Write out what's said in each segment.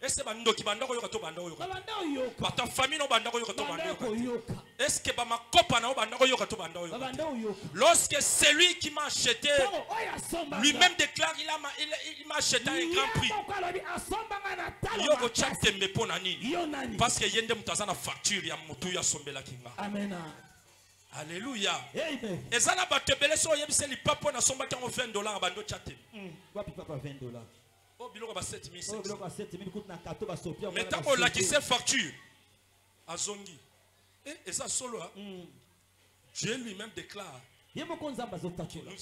Est-ce que ta famille est-ce que lorsque celui qui m'a acheté lui-même déclare il m'a acheté un grand prix, parce que yende mutazana facture ya mutu ya sombela kinga. Amen. Alléluia. Et ça n'a pas te belé so yebise li papa na somba tango $20 bando chate. Wapi papa $20. Oh biloko ba 7500. Oh biloko ba 7000 kutu na kato ba sopia. Mais tant qu'on la qui c'est facture azongi. Et ça solo Dieu lui-même déclare que nous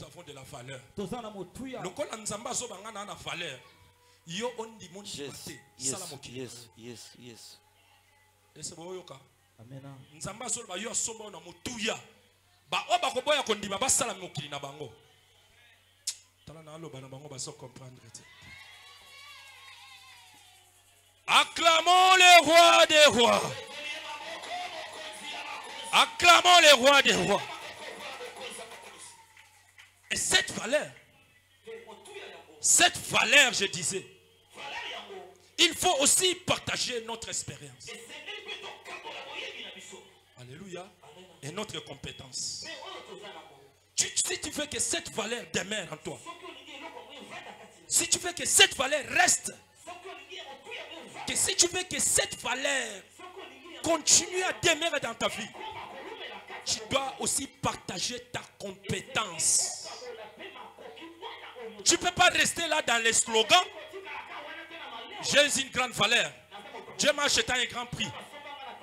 avons de la valeur. Le col nzamba zo bangana na valeur. Yo on di moni bate. Yes. Et c'est boyoka. Amen. Nzamba zo ba yo somba na motuya. Ba o ba ko boya ko ndima ba sala mokili na bango. Tala na lo bana bango ba so comprendre. Acclamons le roi des rois. Acclamons le roi des rois. Et cette valeur, je disais, il faut aussi partager notre expérience. Alléluia. Et notre compétence. Si tu veux que cette valeur demeure en toi, si tu veux que cette valeur reste, que si tu veux que cette valeur continue à demeurer dans ta vie, tu dois aussi partager ta compétence. Tu ne peux pas rester là dans les slogans. J'ai une grande valeur. Dieu m'a acheté un grand prix.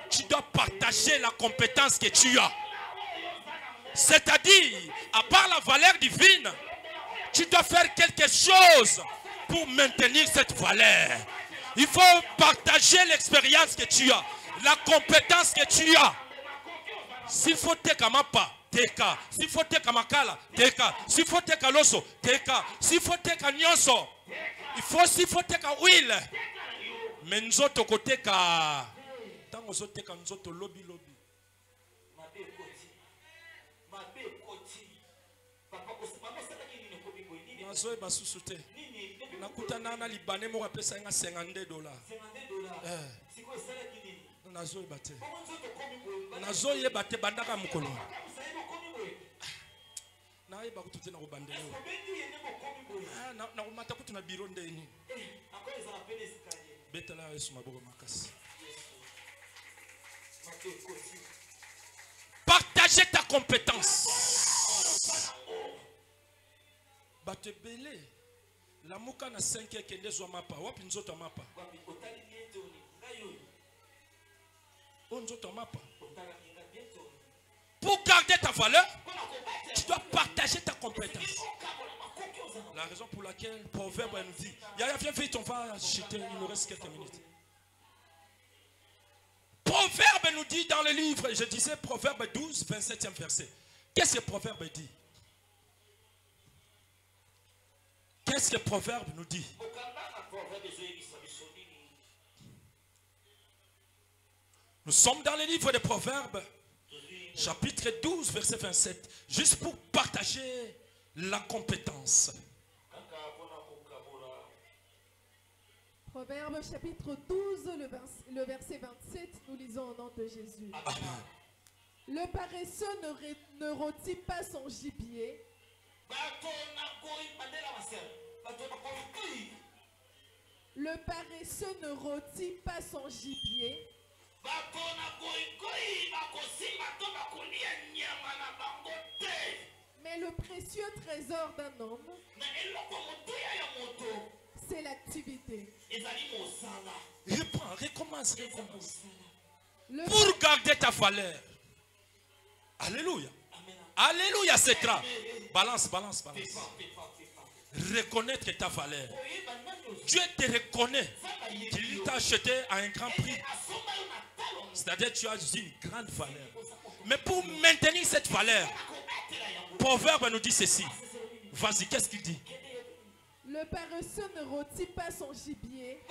Tu dois partager la compétence que tu as. C'est-à-dire, à part la valeur divine, tu dois faire quelque chose pour maintenir cette valeur. Il faut partager l'expérience que tu as, la compétence que tu as. S'il faut teka mapa, teka. S'il faut teka makala, teka. S'il faut teka loso, teka. S'il faut teka nyonso, s'il faut teka huile. Mais nzoto koteka. Tango zo teka nzoto lobi. Nazoe basusute. Nakuta nana libane mo rapesa nga $52. Nazoe bate. Nazoe bate bandaka mukolo. Na yeba kututi na kubandele. Na kumata kutu na biro ndeni. Betala Yesu maboko makasi. Partagez ta compétence. Bate belé. La muka na 5 kende zo mapa. Wapi nzoto mapa. Pour garder ta valeur, tu dois partager ta compétence. La raison pour laquelle Proverbe nous dit, viens vite, on va jeter, il nous reste quelques minutes. Proverbe nous dit dans le livre, je disais Proverbe 12, 27e verset. Qu'est-ce que Proverbe dit? Qu'est-ce que Proverbe nous dit? Nous sommes dans le livre des Proverbes, chapitre 12, verset 27, juste pour partager la compétence. Proverbe chapitre 12, le verset 27, nous lisons au nom de Jésus. Amen. Le paresseux ne rôtit pas son gibier. Le paresseux ne rôtit pas son gibier. Mais le précieux trésor d'un homme, c'est l'activité. Reprends, recommence. Pour garder ta valeur. Alléluia. Alléluia, c'est ça. Balance. Reconnaître ta valeur. Dieu te reconnaît qu'il t'a acheté à un grand prix. C'est-à-dire que tu as une grande valeur. Mais pour maintenir cette valeur, Proverbe nous dit ceci. Vas-y, qu'est-ce qu'il dit? Le paresseux ne rôtit pas son gibier.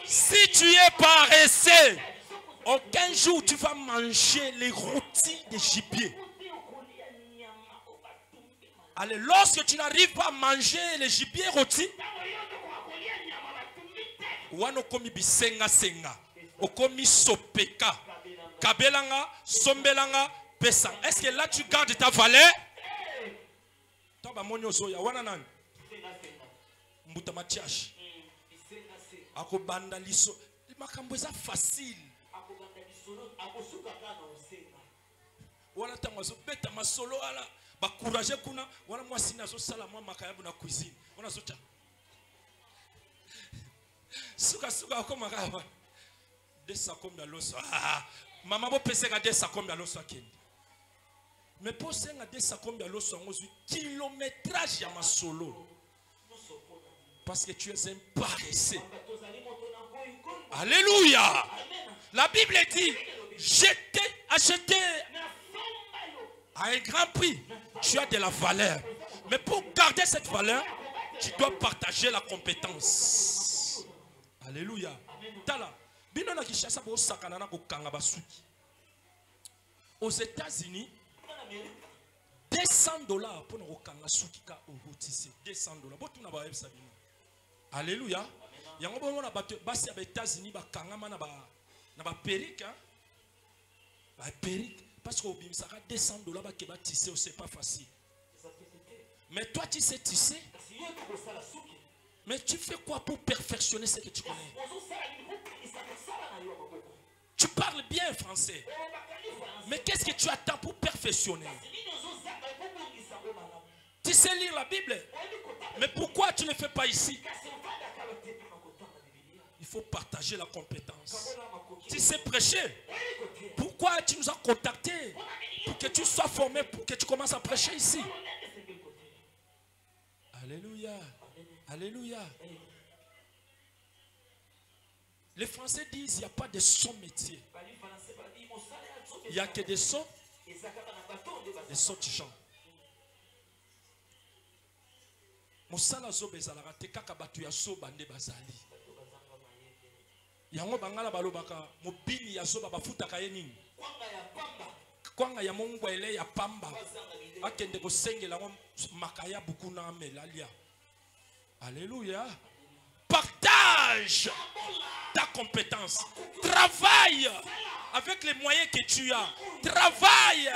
Si tu es paresseux, aucun jour tu vas manger les rôtis de gibier. Allez, lorsque tu n'arrives pas à manger les gibiers rôtis, wana okomi bisenga senga, okomi sopeka, kabelanga, sombelanga, pesanga. Est-ce que là tu gardes ta valeur? Toi ba moni ozoya wana nani? Mbuta matiash. Ako banda liso, makambo eza facile. Wala tango zo beta masolo ala ba courage kuna wala mwasi nazo sala mwa makayabu na cuisine. Wana zo cha. Suka ko makaba. Desa komba loso. Mama bo pese ka desa komba loso akende. Mais pour senga desa komba loso ngozu kilométrage ya masolo. Parce que tu es un paresseux. Alléluia. La Bible dit, je t'ai acheté à un grand prix. Tu as de la valeur. Mais pour garder cette valeur, tu dois partager la compétence. Alléluia. Aux États-Unis, $200 pour nous kanga sukika au hotisi. $200. Alléluia. Yango bomona bato basi ya États-Unis ba kangama na ba perruque hein. Ba perruque parce que obimisaka $200 ba ke ba tisser c'est pas facile. Mais toi tu sais tisser. Mais tu fais quoi pour perfectionner ce que tu connais? Tu parles bien français. Mais qu'est-ce que tu attends pour perfectionner? Tu sais lire la Bible. Mais pourquoi tu ne le fais pas ici? Il faut partager la compétence. Tu sais prêcher. Pourquoi tu nous as contactés? Pour que tu sois formé, pour que tu commences à prêcher ici. Alléluia. Alléluia. Les Français disent il n'y a pas de son métier. Il n'y a que des sons de gens. Mosala zo bezalaka te kaka batu ya so bande bazali. Yango bangala balobaka mobini ya zo babafutaka ye nini? Kwanga ya mongwa ele ya pamba. Akende ko sengela makaya bukuna melalia. Alléluia. Partage ta compétence. Travaille avec les moyens que tu as. Travaille.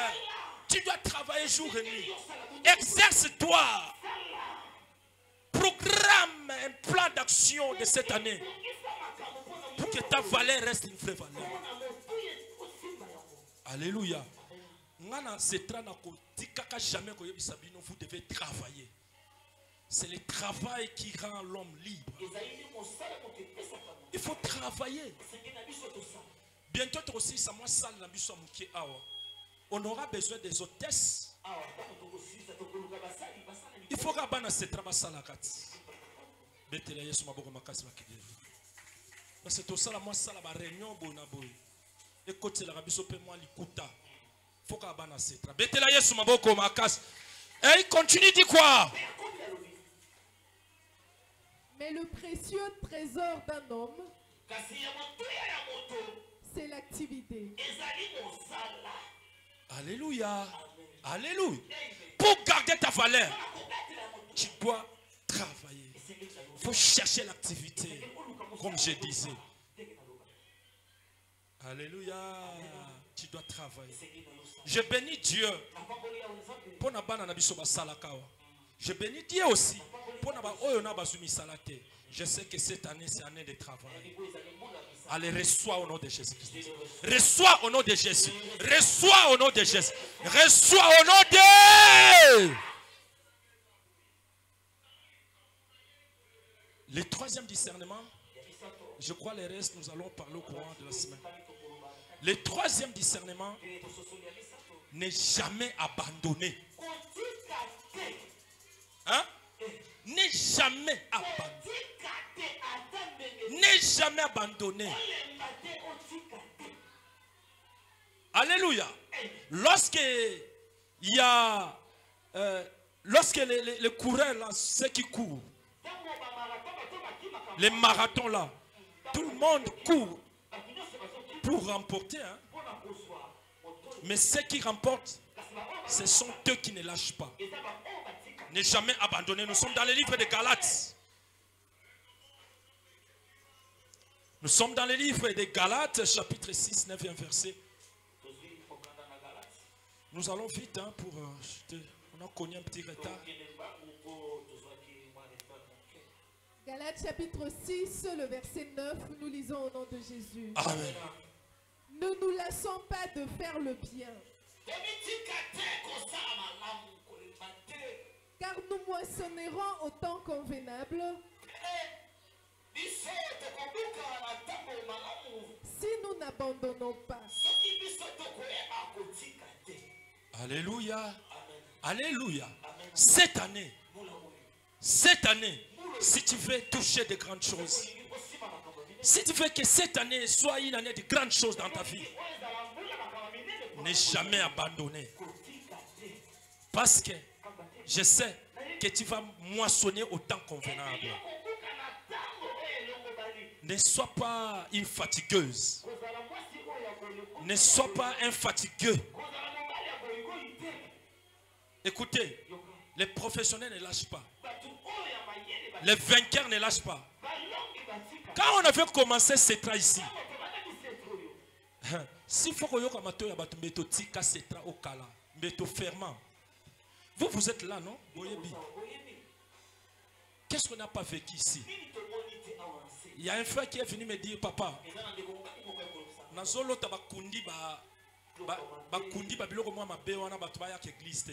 Tu dois travailler jour et nuit. Exerce-toi. Programme un plan d'action de cette année pour que ta valeur reste une vraie valeur. Alléluia. Vous devez travailler. C'est le travail qui rend l'homme libre. Il faut travailler. Bientôt aussi, on aura besoin des hôtesses. Il faut que ce travail soit là. Parce que tout ça, moi, ça la réunion bonaboy. Et côté la rabiso pe moi likuta. Faut que bana se tra. Betela Yesu maboko makas. Et il continue dit quoi? Mais le précieux trésor d'un homme, c'est l'activité. Alléluia. Alléluia. Pour garder ta valeur, tu dois travailler. Il faut chercher l'activité, comme je disais. Alléluia. Tu dois travailler. Je bénis Dieu. Je bénis Dieu aussi. Je sais que cette année, c'est année de travail. Allez, reçois au nom de Jésus-Christ. Reçois au nom de Jésus. Reçois au nom de Jésus. Reçois au nom de... Le troisième discernement, je crois les restes, nous allons parler au courant de la semaine. Le troisième discernement, n'est jamais abandonné. Hein? N'est jamais abandonné. N'est jamais abandonné. Alléluia. Lorsque il y a lorsque les coureurs là, ceux qui courent, les marathons là, tout le monde court pour remporter, hein? Mais ceux qui remportent, ce sont eux qui ne lâchent pas. Ne jamais abandonner. Nous sommes dans le livre de Galates. Nous sommes dans le livre des Galates, chapitre 6, 9e verset. Nous allons vite hein, pour... on a connu un petit retard. Galates chapitre 6, le verset 9, nous lisons au nom de Jésus. Amen. Ne nous lassons pas de faire le bien, car nous moissonnerons au temps convenable si nous n'abandonnons pas. Alléluia. Alléluia. Cette année, si tu veux toucher de grandes choses, si tu veux que cette année soit une année de grandes choses dans ta vie, ne jamais abandonner. Parce que je sais que tu vas moissonner au temps convenable. Ne sois pas une fatigueuse. Ne sois pas un fatigueux. Écoutez, les professionnels ne lâchent pas. Les vainqueurs ne lâchent pas. Quand on avait commencé cette tra ici, s'il faut que vous êtes là, non? Qu'est-ce qu'on n'a pas vécu ici? Il y a un frère qui est venu me dire, papa, nazolo tabakundi bakundi babiloko mwa mabe wana bato ba yak église te.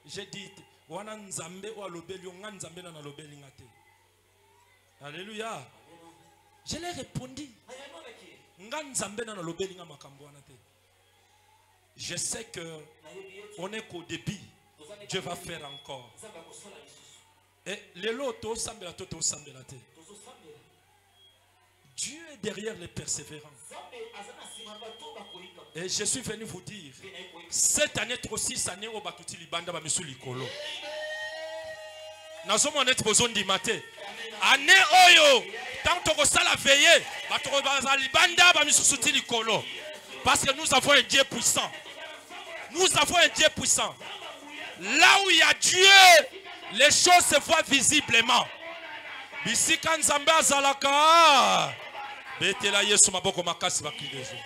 J'ai dit wana nzambe o alobeli nga nzambe na lobeli ngate. Alléluia. Je l'ai répondu. Nga nzambe na lobeli nga makambo wana te. Je sais que on est qu'au début. Dieu va faire encore. Et les lotos sambela toto sambela te. Dieu est derrière les persévérants. Et je suis venu vous dire, cette année, 6 années, au Bakuti Libanda, Bamisu Likolo. Nous sommes honnêtes besoin du matin. Année Oyo, tant que ça la veillé, Libanda, Bamisu Likolo. Parce que nous avons un Dieu puissant. Nous avons un Dieu puissant. Là où il y a Dieu, les choses se voient visiblement. Bisika Nzambe azalaka. Betela Yesu maboko makasi bakli de jour.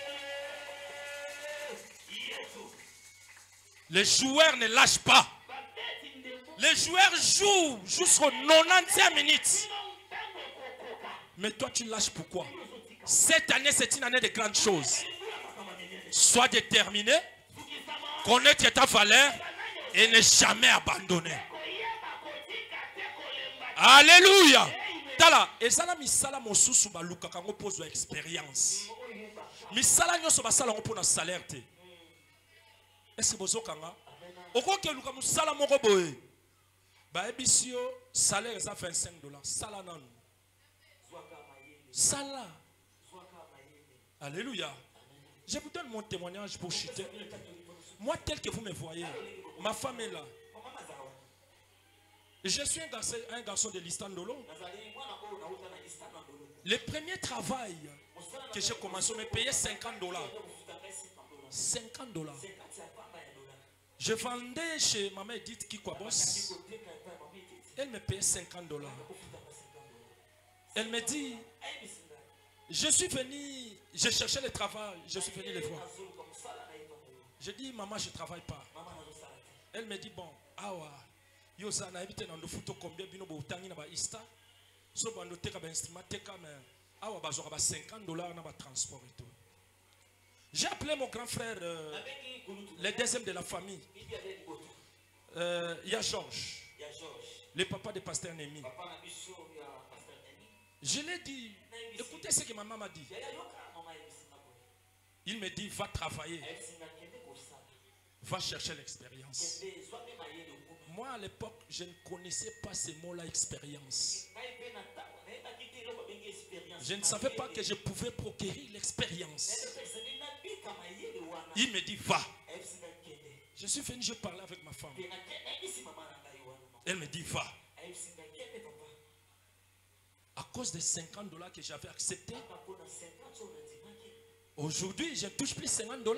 Les joueurs ne lâchent pas. Les joueurs jouent jusqu'aux 90 minutes. Mais toi tu lâches pourquoi? Cette année c'est une année de grandes choses. Sois déterminé, connaître ta valeur et ne jamais abandonner. Alléluia. Tala, ezala misala mosusu baluka kango pozo expérience. Misala nyoso basala ngo pona salaire te. Est-ce que bozo kanga? Okoke luka musala moko boye. Ba ebisio salaire za $25. Sala nanu. Sala. Alléluia. Je vous donne mon témoignage pour chuter. Moi tel que vous me voyez, ma femme est là. Je suis un garçon de l'Istandolo. Le premier travail que j'ai commencé, on me payait $50. $50. Je vendais chez ma mère Edith Kikwabos. Elle me payait $50. Elle me dit, je suis venu, je cherchais le travail, je suis venu les voir. Je dis, maman, je ne travaille pas. Elle me dit, bon, awa. Yo za na ebite na ndofuto combien bino bo tangi na ba ista so bando teka ba instrument teka mais awa ba zoka ba $50 na ba transport et tout. J'ai appelé mon grand frère le deuxième de la famille. Il y a Georges. Le papa de pasteur Némi. Je lui ai dit, écoutez ce que ma maman m'a dit. Il me dit, va travailler. Va chercher l'expérience. Moi, à l'époque, je ne connaissais pas ces mots-là, expérience. Je ne savais pas que je pouvais procurer l'expérience. Il me dit, va. Je suis venu, je parlais avec ma femme. Elle me dit, va. À cause des $50 que j'avais accepté, aujourd'hui, je ne touche plus $50.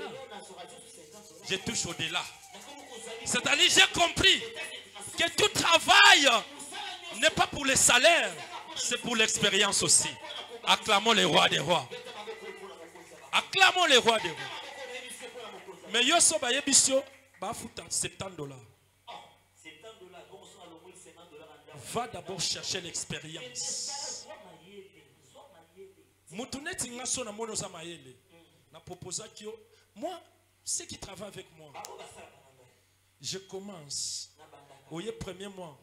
Je touche au-delà. C'est-à-dire, j'ai compris que tout travail n'est pas pour les salaires, c'est pour l'expérience aussi. Acclamons les rois des rois. Acclamons les rois des rois. Mais yo so ba yebisio ba futa $70. Va d'abord chercher l'expérience. Moutouneti ngaso na mono za mayele. Na proposa kio. Moi, ceux qui travaillent avec moi, je commence. Au premier mois.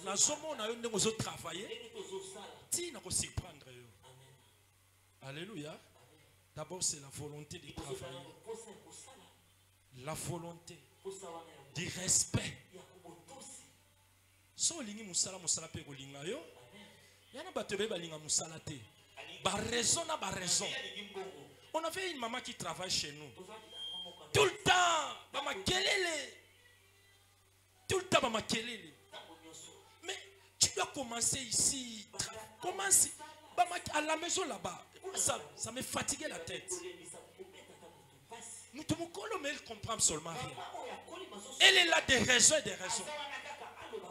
Nazomo na yo ndenge zo travailler. Ti na ko surprendre yo. Alléluia. D'abord c'est la volonté de travailler. La volonté du respect. So lingi musala musala pe ko linga yo. Yana batebe balinga musala te. Ba raison na ba raison. On avait une maman qui travaille chez nous. Tout le temps, ba kelele. Tout le temps ba kelele. Mais tu dois commencer ici. Commence à la maison là-bas. Ça me fatiguait la tête. Mais elle comprend seulement rien. Elle est là des raisons et des raisons.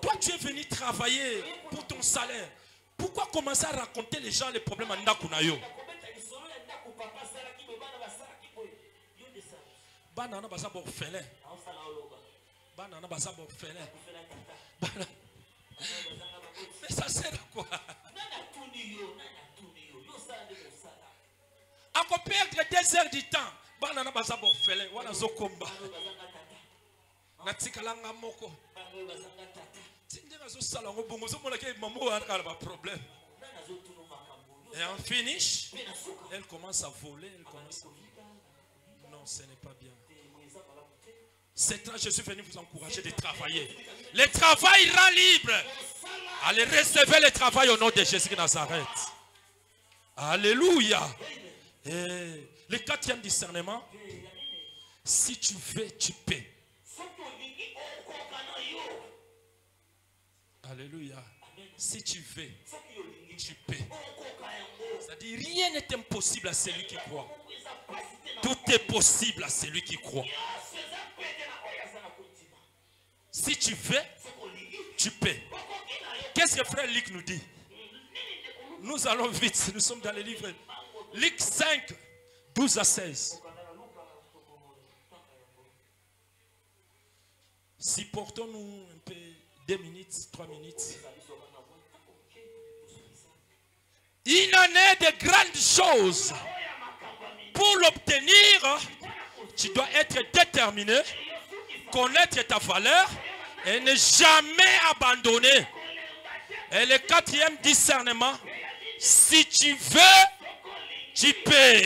Toi, tu es venu travailler pour ton salaire. Pourquoi commencer à raconter les gens les problèmes en Ndakunayo? Banana basa borfelin. Banana basa borfelin. Mais ça sert à quoi? À quoi perdre 2 heures du temps? Banana basa borfelin. Wana zokomba. Natikalanga moko. Et en finish, elle commence à voler. Elle commence à... Non, ce n'est pas bien. C'est là je suis venu vous encourager de travailler. Le travail rend libre. Allez, recevez le travail au nom de Jésus de Nazareth. Alléluia. Et le 4e discernement, si tu veux, tu peux. Alléluia. Si tu veux, tu peux. C'est-à-dire, rien n'est impossible à celui qui croit. Tout est possible à celui qui croit. Si tu veux, tu peux. Qu'est-ce que frère Luc nous dit? Nous allons vite. Nous sommes dans le livre. Luc 5, 12 à 16. Si portons-nous un peu 2 minutes, 3 minutes. Il en est de grandes choses. Pour l'obtenir, tu dois être déterminé, connaître ta valeur et ne jamais abandonner. Et le 4e discernement, si tu veux, tu peux.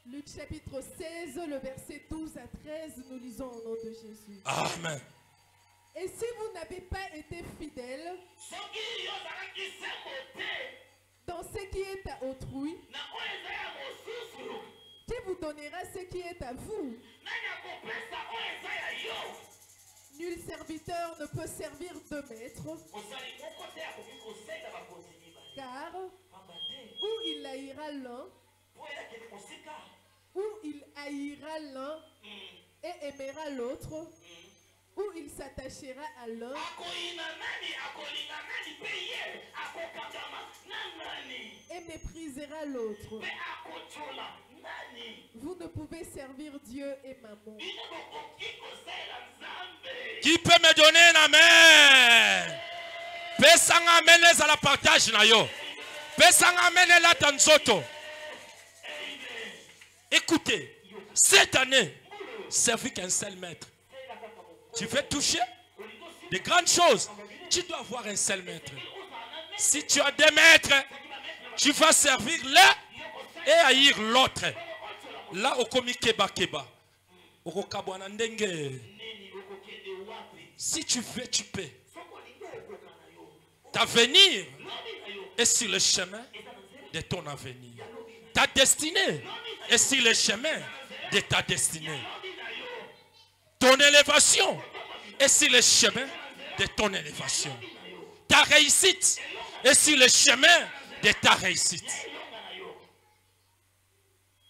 Luc chapitre 16, le verset 12 à 13, nous lisons au nom de Jésus. Amen. Et si vous n'avez pas été fidèle dans ce qui est à autrui, qui vous donnera ce qui est à vous? Nul serviteur ne peut servir 2 maîtres, car ou il haïra l'un, ou il haïra l'un et aimera l'autre, ou il s'attachera à l'un et méprisera l'autre. Vous ne pouvez servir Dieu et maman. Qui peut me donner un amen? Pesang amen à la partage na yo. Pesang amen la tanzoto. Écoutez, cette année, servir qu'un seul maître. Tu veux toucher de grandes choses, tu dois avoir un seul maître. Si tu as 2 maîtres, tu vas servir l'un et haïr l'autre. Là, au komi keba keba. Si tu veux, tu peux. Ta avenir est sur le chemin de ton avenir. Ta destinée est sur le chemin de ta destinée. Ton élévation est sur le chemin de ton élévation. Ta réussite est sur le chemin de ta réussite.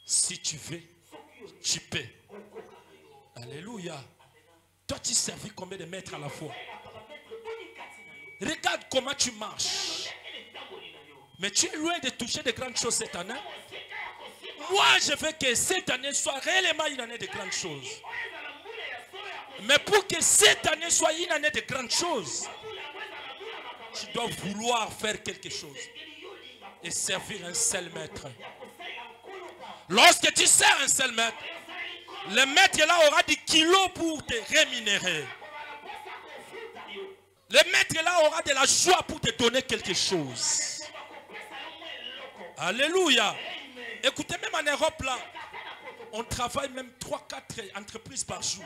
Si tu veux, tu peux. Alléluia. Toi, tu servis combien de maîtres à la fois? Regarde comment tu marches. Mais tu es loin de toucher de grandes choses cette année. Moi, je veux que cette année soit réellement une année de grandes choses. Mais pour que cette année soit une année de grandes choses, tu dois vouloir faire quelque chose et servir un seul maître. Lorsque tu sers un seul maître, le maître là aura des kilos pour te rémunérer. Le maître là aura de la joie pour te donner quelque chose. Alléluia. Écoutez, même en Europe là, on travaille même 3-4 entreprises par jour.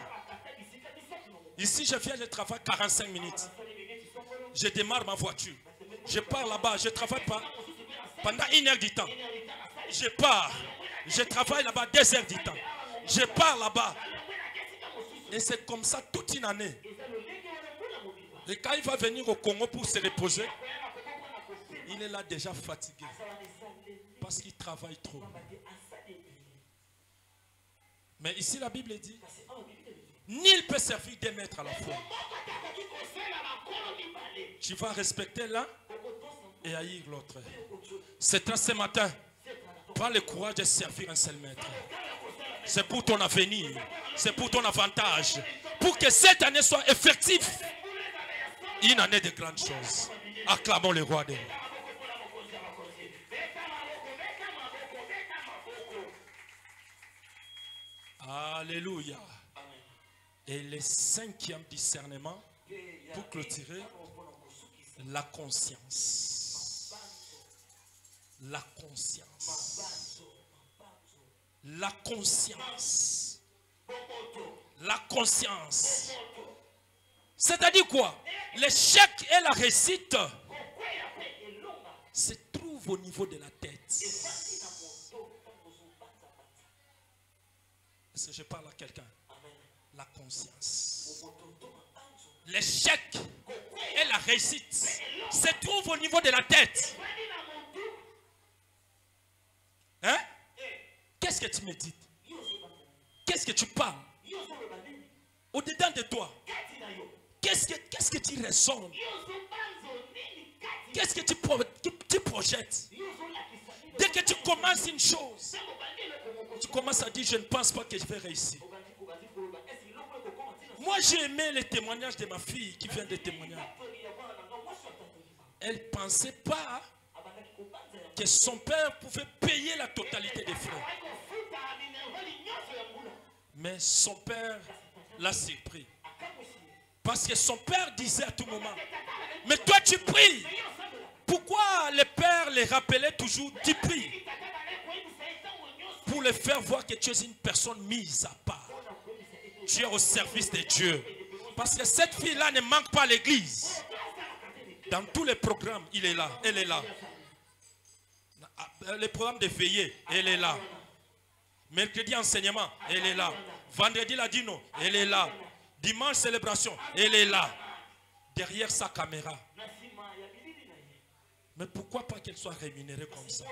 Ici, je viens, je travaille 45 minutes. Je démarre ma voiture. Je pars là-bas, je travaille pas pendant 1 heure du temps. Je pars. Je travaille là-bas 2 heures du temps. Je pars là-bas. Et c'est comme ça toute une année. Et quand il va venir au Congo pour se reposer, il est là déjà fatigué. Parce qu'il travaille trop. Mais ici la Bible dit, nul peut servir des maîtres à la fois. Tu vas respecter l'un et haïr l'autre. C'est ce matin, prends le courage de servir un seul maître. C'est pour ton avenir, c'est pour ton avantage. Pour que cette année soit effective. Une année de grandes choses. Acclamons le roi des rois. Alléluia. Et le 5e discernement, pour clôturer, la conscience. La conscience. La conscience. La conscience. C'est-à-dire quoi? L'échec et la réussite se trouvent au niveau de la tête. Est-ce que je parle à quelqu'un? La conscience. L'échec et la réussite se trouvent au niveau de la tête. Hein? Qu'est-ce que tu médites? Qu'est-ce que tu parles? Au-dedans de toi, qu'est-ce que tu ressens? Qu'est-ce que tu projettes? Dès que tu commences une chose, tu commences à dire, je ne pense pas que je vais réussir. Moi, j'ai aimé les témoignages de ma fille qui vient de témoigner. Elle ne pensait pas que son père pouvait payer la totalité des frais. Mais son père l'a surpris. Parce que son père disait à tout moment, mais toi tu pries. Pourquoi le père les rappelait toujours, tu pries? Pour les faire voir que tu es une personne mise à part. Tu es au service de Dieu. Parce que cette fille-là ne manque pas à l'église. Dans tous les programmes, il est là, elle est là. Les programmes de veillée, elle est là. Mercredi enseignement, elle est là. Vendredi la dîner, elle est là. Dimanche célébration, elle est là. Derrière sa caméra. Mais pourquoi pas qu'elle soit rémunérée comme ça?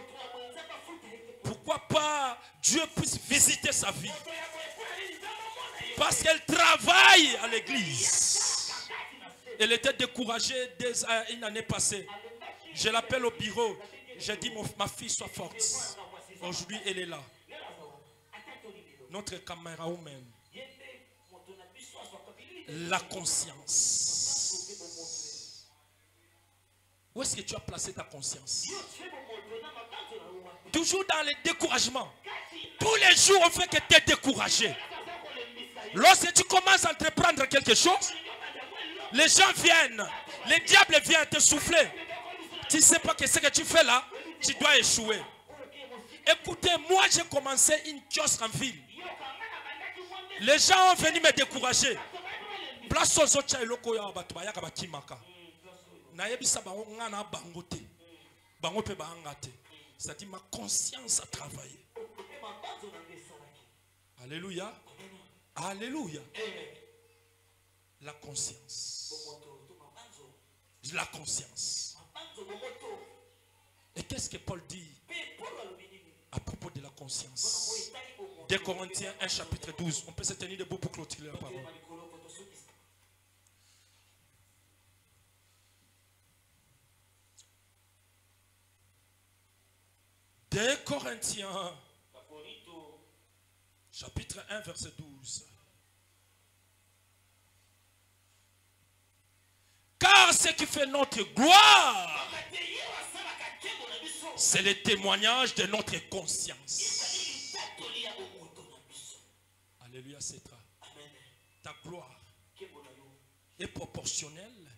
Pourquoi pas Dieu puisse visiter sa vie? Parce qu'elle travaille à l'église. Elle était découragée une année passée. Je l'appelle au bureau. J'ai dit, ma fille soit forte. Aujourd'hui, elle est là. Notre caméra humaine. La conscience. Où est-ce que tu as placé ta conscience? Toujours dans les découragements. Tous les jours, on fait que tu es découragé. Lorsque tu commences à entreprendre quelque chose, les gens viennent, le diable vient te souffler. Tu ne sais pas que ce que tu fais là, tu dois échouer. Écoutez, moi j'ai commencé une kiosque en ville. Les gens ont venu me décourager. Place aux autres, c'est-à-dire ma conscience a travaillé. Alléluia. Alléluia. La conscience. La conscience. Et qu'est-ce que Paul dit à propos de la conscience? 2 Corinthiens 1 chapitre 12. On peut se tenir debout pour clôturer la parole. 2 Corinthiens, chapitre 1, verset 12. Car ce qui fait notre gloire, c'est le témoignage de notre conscience. Alléluia, c'est ça. Ta gloire est proportionnelle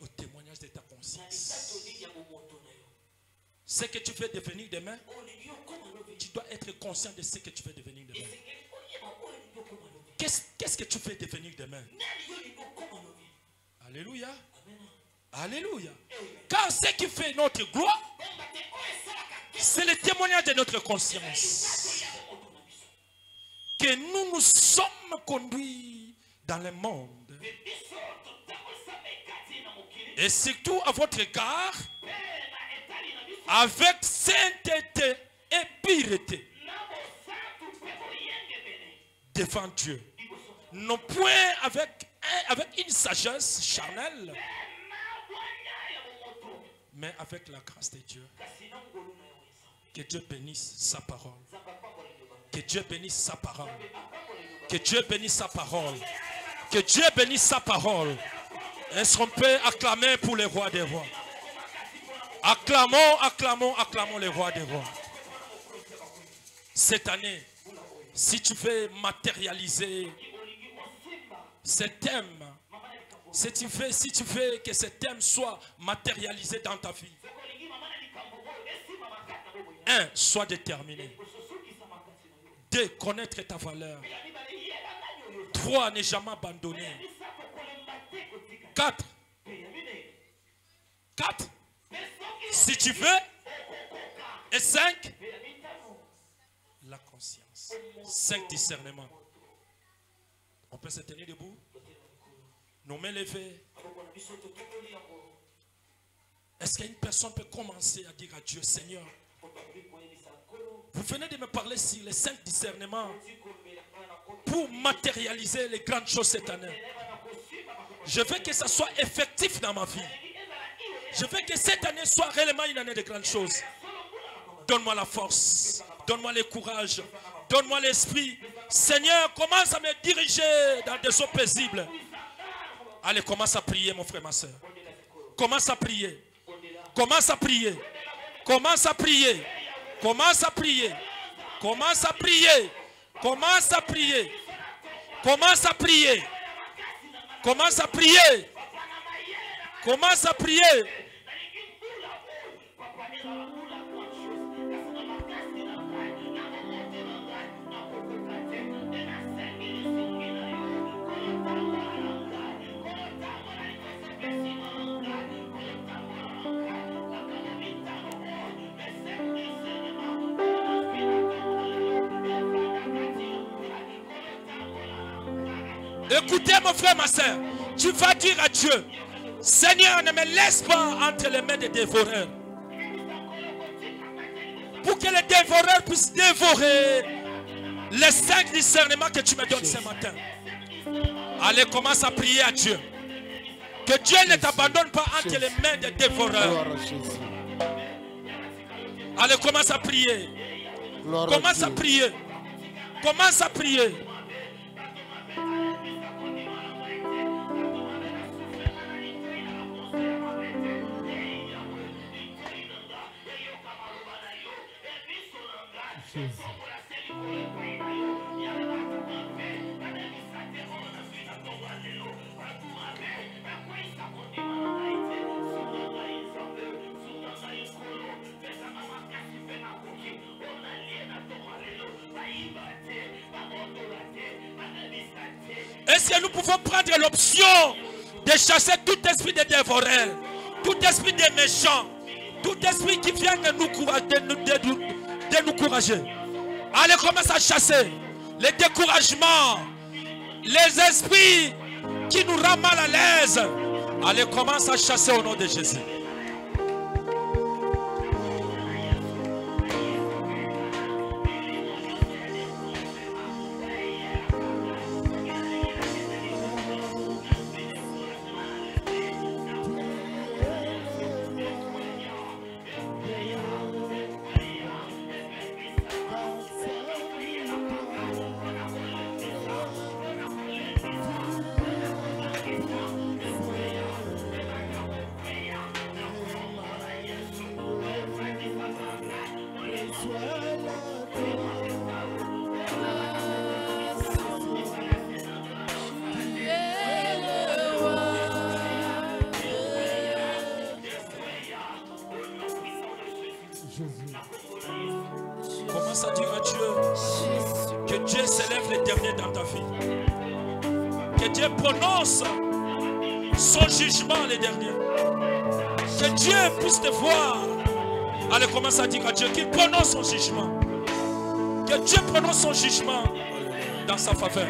au témoignage de ta conscience. Ce que tu veux devenir demain, tu dois être conscient de ce que tu veux devenir demain. Qu'est-ce que tu veux devenir demain? Alléluia. Alléluia. Car ce qui fait notre gloire, c'est le témoignage de notre conscience. Que nous nous sommes conduits dans le monde. Et surtout à votre égard, avec sainteté et pureté devant Dieu. Non point avec une sagesse charnelle, mais avec la grâce de Dieu. Que Dieu bénisse sa parole. Que Dieu bénisse sa parole. Que Dieu bénisse sa parole. Que Dieu bénisse sa parole. Est-ce qu'on peut acclamer pour les rois des rois? Acclamons, acclamons, acclamons les rois des rois. Cette année, si tu veux matérialiser ce thème, si tu veux que ce thème soit matérialisé dans ta vie, 1. Sois déterminé. 2. Connaître ta valeur. 3. Ne jamais abandonner. 4. Si tu veux. Et 5. La conscience. 5. Discernement. On peut se tenir debout. Nous mains levées. Est-ce qu'une personne peut commencer à dire à Dieu, Seigneur, vous venez de me parler sur les 5 discernements pour matérialiser les grandes choses cette année. Je veux que ça soit effectif dans ma vie. Je veux que cette année soit réellement une année de grandes choses. Donne-moi la force. Donne-moi le courage. Donne-moi l'esprit. Seigneur, commence à me diriger dans des eaux paisibles. Allez, commence à prier, mon frère, ma soeur. Commence à prier. Commence à prier. Commence à prier. Commence à prier. Commence à prier. Commence à prier. Commence à prier. Commence à prier. Commence à prier. Écoutez mon frère, ma soeur, tu vas dire à Dieu, Seigneur, ne me laisse pas entre les mains des dévoreurs. Pour que les dévoreurs puissent dévorer les 5 discernements que tu me donnes ce matin. Allez, commence à prier à Dieu. Que Dieu ne t'abandonne pas entre les mains des dévoreurs. Allez, commence à prier. Commence à prier. Commence à prier. Est-ce que nous pouvons prendre l'option de chasser tout esprit de dévoreur, tout esprit de méchant, tout esprit qui vient de nous courager. Allez, commence à chasser les découragements, les esprits qui nous rendent mal à l'aise. Allez, commence à chasser au nom de Jésus. Commence à dire à Dieu que Dieu s'élève les derniers dans ta vie. Que Dieu prononce son jugement les derniers. Que Dieu puisse te voir. Allez, commence à dire à Dieu qu'il prononce son jugement. Que Dieu prononce son jugement dans sa faveur.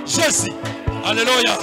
Jésus, alléluia.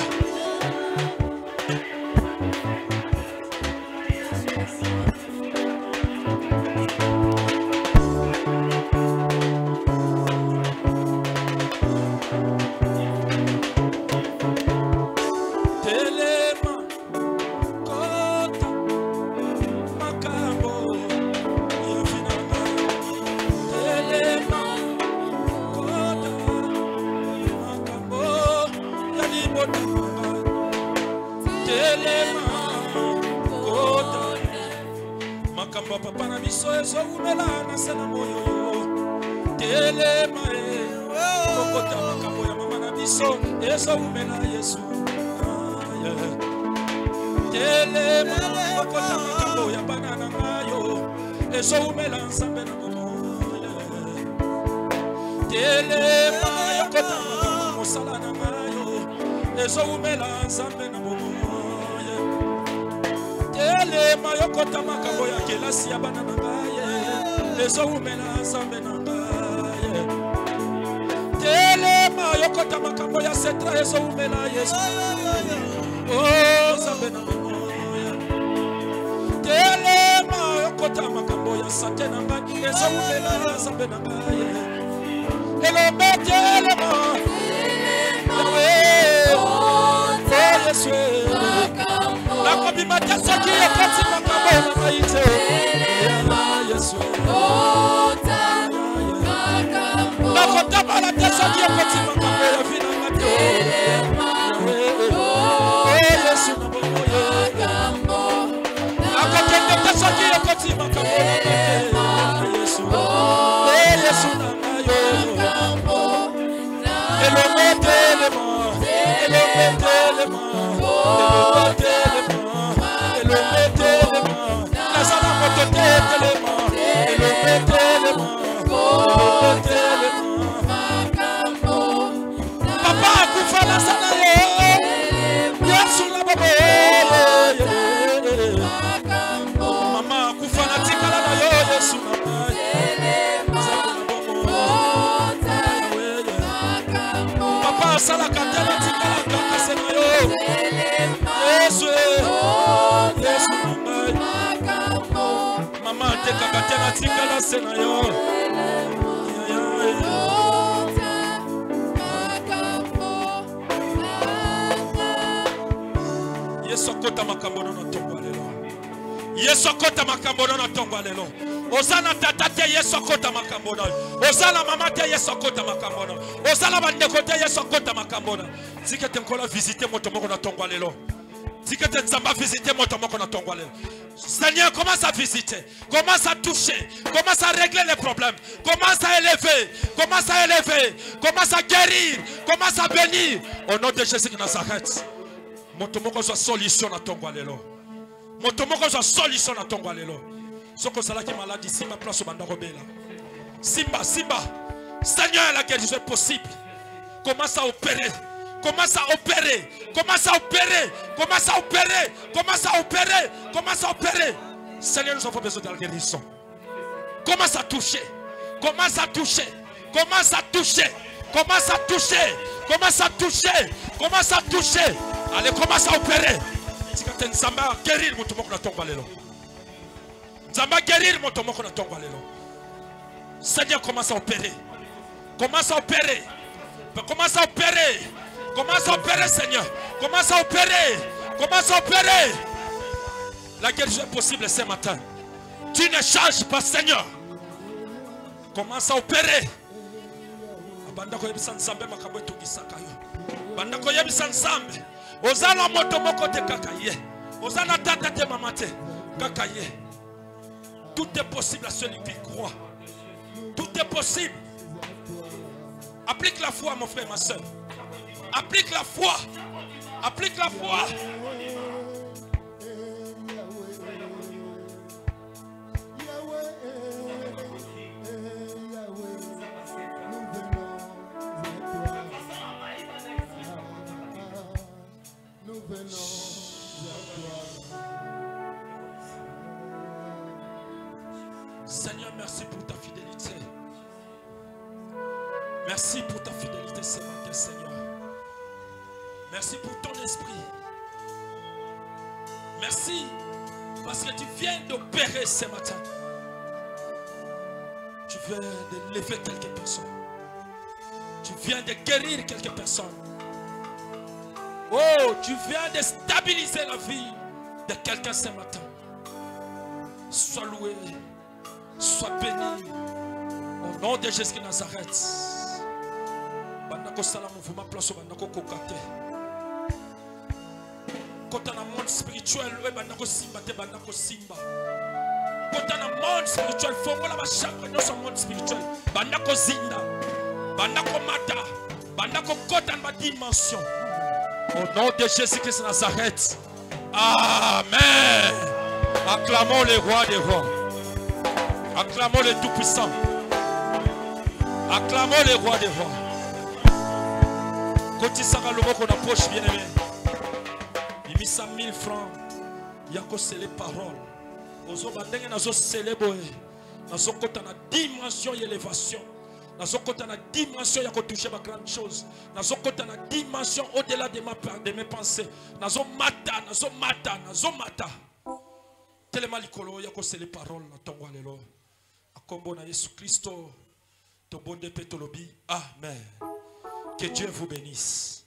Ezoumela Zambe Nangaye. Telema Yokota Makambo ya Setra Ezoumela Yesu. Oh Zambe Nangaye. Telema Yokota Makambo ya Sate Nangaye Ezoumela Zambe Nangaye. Elome telema Yahweh. Oh Yesu. Nakobima Tesoki Yokoti Makambo na Maite. Yesu. Nakotabala Tesoki Yokoti Makambo ya Vina Mate. Yesu Naboye. Nakotende Tesoki Yokoti Makambo ya Mate. Yesu. Yesu Naboye. Elome telema. Elome telema. Elome telema. Elome telema. Nazala moto telema. Elome telema. Elome telema. Papa akufala sana yo. Yesu na baba. Mama akufala tikala na yo. Yesu na baba. Papa sala katela tikala kaka sena yo. Yesu. Yesu na baba. Mama teka katela tikala sena yo. Yesu kota makambo na tongwa lelo. Yesu kota makambo na tongwa lelo. Osana tatate Yesu kota makambo na. Osana mama te Yesu kota makambo na. Osana bandeko te Yesu kota makambo na. Tikete nkola visiter moto moko na tongwa lelo. Tikete nzamba visiter moto moko na tongwa lelo. Seigneur, commence à visiter, commence à toucher, commence à régler les problèmes, commence à élever, commence à élever, commence à guérir, commence à bénir. Au nom de Jésus de Nazareth. Motomoko soit solution à ton gualelo. Motomoko soit solution à ton gualelo. Soko sala qui maladie, Simba place au bandarobela. Simba, Seigneur, la guérison est possible. Commence à opérer. Commence à opérer, commence à opérer, commence à opérer, commence à opérer, commence à opérer. Seigneur, nous avons besoin de la guérison. Commence à toucher, commence à toucher, commence à toucher, commence à toucher, commence à toucher, commence à toucher. Allez, commence à opérer. Nzamba guérir mon tomoko na tongwa lelo. Nzamba guérir mon tomoko na tongwa lelo. Seigneur, commence à opérer. Commence à opérer. Commence à opérer. Commence à opérer, Seigneur. Commence à opérer. Commence à opérer. La guérison est possible ce matin. Tu ne changes pas, Seigneur. Commence à opérer. Bandako yebisa nzambe makambo etungisaka yo. Bandako yebisa nzambe. Ozala moto moko te kakaye. Ozala tata te mama te kakaye. Tout est possible à celui qui croit. Tout est possible. Applique la foi, mon frère, ma soeur. Applique la foi. Applique la foi. Seigneur, merci pour ta fidélité. Merci pour ta fidélité ce matin, Seigneur. Merci pour ton esprit. Merci parce que tu viens d'opérer ce matin. Tu viens de lever quelques personnes. Tu viens de guérir quelques personnes. Oh, tu viens de stabiliser la vie de quelqu'un ce matin. Sois loué, sois béni. Au nom de Jésus de Nazareth. Bandako salam mouvement place bandako kokate. Quand on a monde spirituel, bandako simba te bandako simba. Quand on a monde spirituel, faut que la chambre dans son monde spirituel. Bandako zinda, bandako mata, bandako kota ma dimension. Au nom de Jésus-Christ de Nazareth. Amen. Acclamons le roi des rois. Acclamons le tout-puissant. Acclamons le roi des rois. Quand il s'en va le mot qu'on approche, bien aimé. Il met 100 000 francs. Il y a que c'est les paroles. Aux hommes, il y a que c'est les boys. nazokota na dimension d'élévation, nazokota na dimension ya toucher ma grande chose, nazokota na dimension au-delà de mes pensées, nazomata. Tellement likolo ya ko c'est les paroles na tongo lelo. Akombo na Yesu Christo, to bonde petolobi. Amen. Que Dieu vous bénisse.